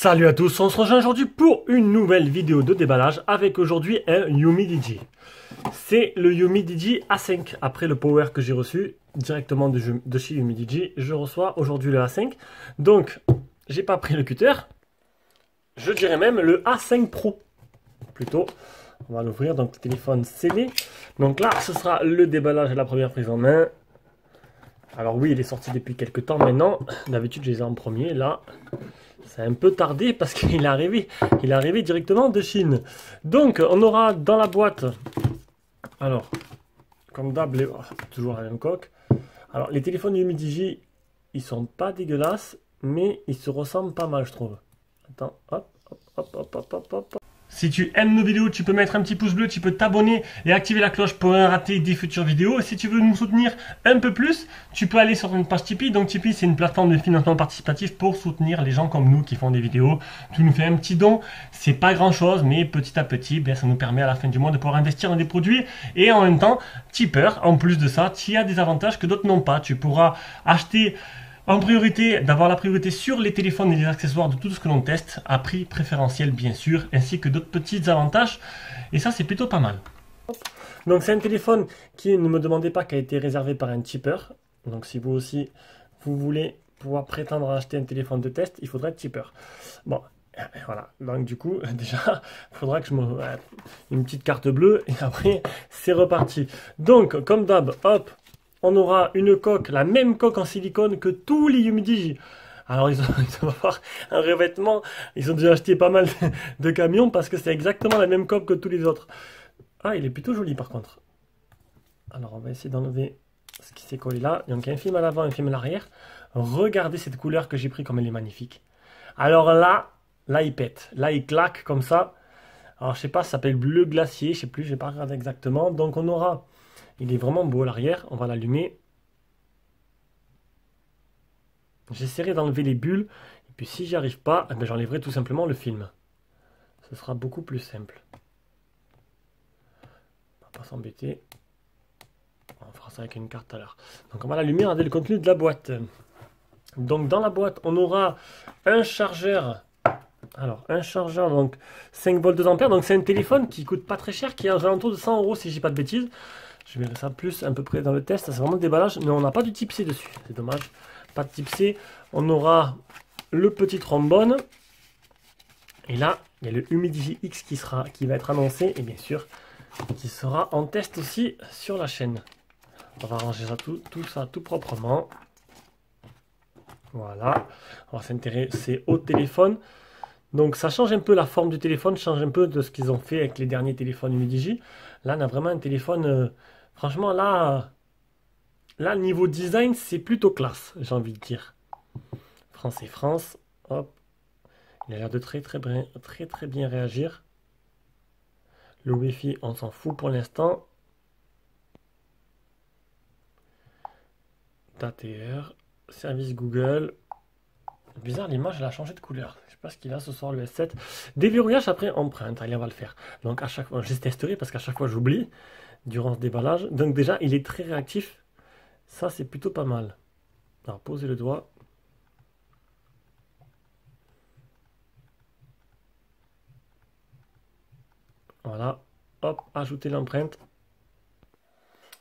Salut à tous, on se rejoint aujourd'hui pour une nouvelle vidéo de déballage avec aujourd'hui un Umidigi. C'est le Umidigi A5. Après le Power que j'ai reçu directement de chez Umidigi, je reçois aujourd'hui le A5. Donc, j'ai pas pris le cutter, je dirais même le A5 Pro. Plutôt, on va l'ouvrir, donc le téléphone scellé. Donc là, ce sera le déballage et la première prise en main. Alors oui, il est sorti depuis quelques temps maintenant. D'habitude, je les ai en premier, là... C'est un peu tardé parce qu'il est arrivé directement de Chine. Donc, on aura dans la boîte, alors, comme d'hab, toujours la même coque. Alors, les téléphones Umidigi, ils sont pas dégueulasses, mais ils se ressemblent pas mal, je trouve. Attends, hop, hop, hop, hop, hop, hop, hop. Si tu aimes nos vidéos, tu peux mettre un petit pouce bleu, tu peux t'abonner et activer la cloche pour ne rater des futures vidéos. Et si tu veux nous soutenir un peu plus, tu peux aller sur une page Tipeee. Donc Tipeee, c'est une plateforme de financement participatif pour soutenir les gens comme nous qui font des vidéos. Tu nous fais un petit don, c'est pas grand chose, mais petit à petit, ben, ça nous permet à la fin du mois de pouvoir investir dans des produits. Et en même temps, tipeur, en plus de ça, tu as des avantages que d'autres n'ont pas. Tu pourras acheter... En priorité, d'avoir la priorité sur les téléphones et les accessoires de tout ce que l'on teste, à prix préférentiel bien sûr, ainsi que d'autres petits avantages. Et ça, c'est plutôt pas mal. Donc c'est un téléphone qui, ne me demandez pas, qui a été réservé par un tipeur. Donc si vous aussi, vous voulez pouvoir prétendre à acheter un téléphone de test, il faudra être tipeur. Bon, voilà. Donc du coup, déjà, il faudra que je me... une petite carte bleue, et après, c'est reparti. Donc, comme d'hab, hop, on aura une coque, la même coque en silicone que tous les Umidigi. Alors ils vont avoir un revêtement, ils ont déjà acheté pas mal de camions parce que c'est exactement la même coque que tous les autres. Ah, il est plutôt joli par contre. Alors on va essayer d'enlever ce qui s'est collé là. Donc il y a un film à l'avant, un film à l'arrière. Regardez cette couleur que j'ai pris comme elle est magnifique. Alors là il pète, là il claque comme ça. Alors je sais pas, ça s'appelle bleu glacier, je sais plus, j'ai pas regardé exactement. Donc on aura... Il est vraiment beau à l'arrière, on va l'allumer. J'essaierai d'enlever les bulles, et puis si j'y arrive pas, eh ben, j'enlèverai tout simplement le film. Ce sera beaucoup plus simple. On va pas s'embêter. On fera ça avec une carte à l'heure. Donc on va l'allumer, regarder le contenu de la boîte. Donc dans la boîte, on aura un chargeur. Alors un chargeur, donc 5 volts 2 ampères. Donc c'est un téléphone qui coûte pas très cher, qui est aux alentours de 100 € si je dis pas de bêtises. Je verrai ça plus à peu près dans le test. C'est vraiment le déballage, mais on n'a pas du type C dessus. C'est dommage. Pas de type C. On aura le petit trombone. Et là, il y a le Umidigi X qui va être annoncé. Et bien sûr, qui sera en test aussi sur la chaîne. On va ranger ça tout ça tout proprement. Voilà. On va s'intéresser au téléphone. Donc ça change un peu la forme du téléphone, change un peu de ce qu'ils ont fait avec les derniers téléphones Umidigi. Là, on a vraiment un téléphone... franchement, là, niveau design, c'est plutôt classe, j'ai envie de dire. France et France, hop. Il a l'air de très bien réagir. Le Wi-Fi, on s'en fout pour l'instant. Date et heure, service Google. Bizarre, l'image, elle a changé de couleur. Je sais pas ce qu'il a ce soir, le S7. Déverrouillage après empreinte, allez, on va le faire. Donc à chaque fois, je testerai parce qu'à chaque fois, j'oublie durant ce déballage. Donc déjà, il est très réactif. Ça, c'est plutôt pas mal. Alors, posez le doigt. Voilà. Hop, ajoutez l'empreinte.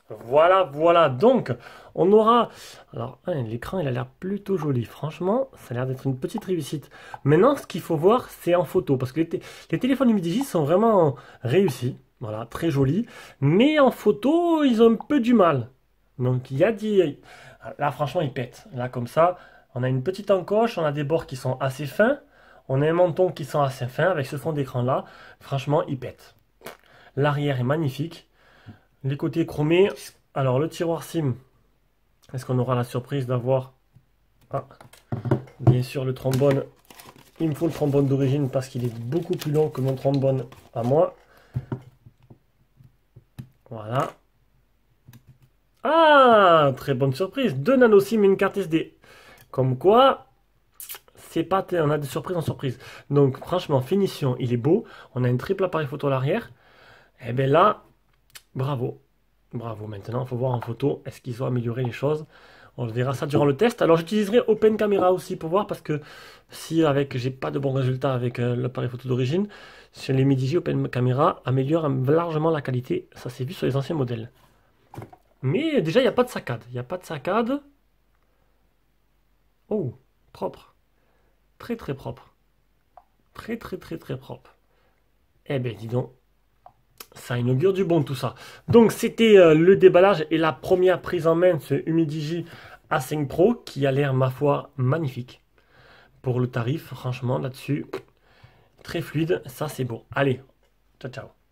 Voilà. Donc, on aura... Alors, l'écran, il a l'air plutôt joli. Franchement, ça a l'air d'être une petite réussite. Maintenant, ce qu'il faut voir, c'est en photo. Parce que les téléphones Umidigi sont vraiment réussis. Voilà, très jolis. Mais en photo, ils ont un peu du mal. Donc, il y a des... Là, franchement, il pète. Là, comme ça, on a une petite encoche. On a des bords qui sont assez fins. On a un menton qui sont assez fins avec ce fond d'écran-là. Franchement, il pète. L'arrière est magnifique. Les côtés chromés. Alors, le tiroir SIM. Est-ce qu'on aura la surprise d'avoir... Ah, bien sûr, le trombone Il me faut le trombone d'origine parce qu'il est beaucoup plus long que mon trombone à moi. Voilà. Ah, très bonne surprise. 2 nano SIM et une carte SD. Comme quoi, c'est pas, on a des surprises en surprise. Donc franchement, finition, il est beau. On a un triple appareil photo à l'arrière. Et bien là, bravo. Bravo. Maintenant, il faut voir en photo, est-ce qu'ils ont amélioré les choses. On verra ça durant le test. Alors j'utiliserai Open Camera aussi pour voir parce que si j'ai pas de bons résultats avec l'appareil photo d'origine, sur les Midigi, Open Camera améliore largement la qualité. Ça s'est vu sur les anciens modèles. Mais déjà, il n'y a pas de saccade. Il n'y a pas de saccade. Oh, propre. Très très propre. Très très très très propre. Eh ben dis donc. Ça inaugure du bon tout ça. Donc c'était le déballage et la première prise en main de ce Humidigi A5 Pro qui a l'air ma foi magnifique. Pour le tarif, franchement là-dessus, très fluide, ça c'est beau. Allez, ciao ciao.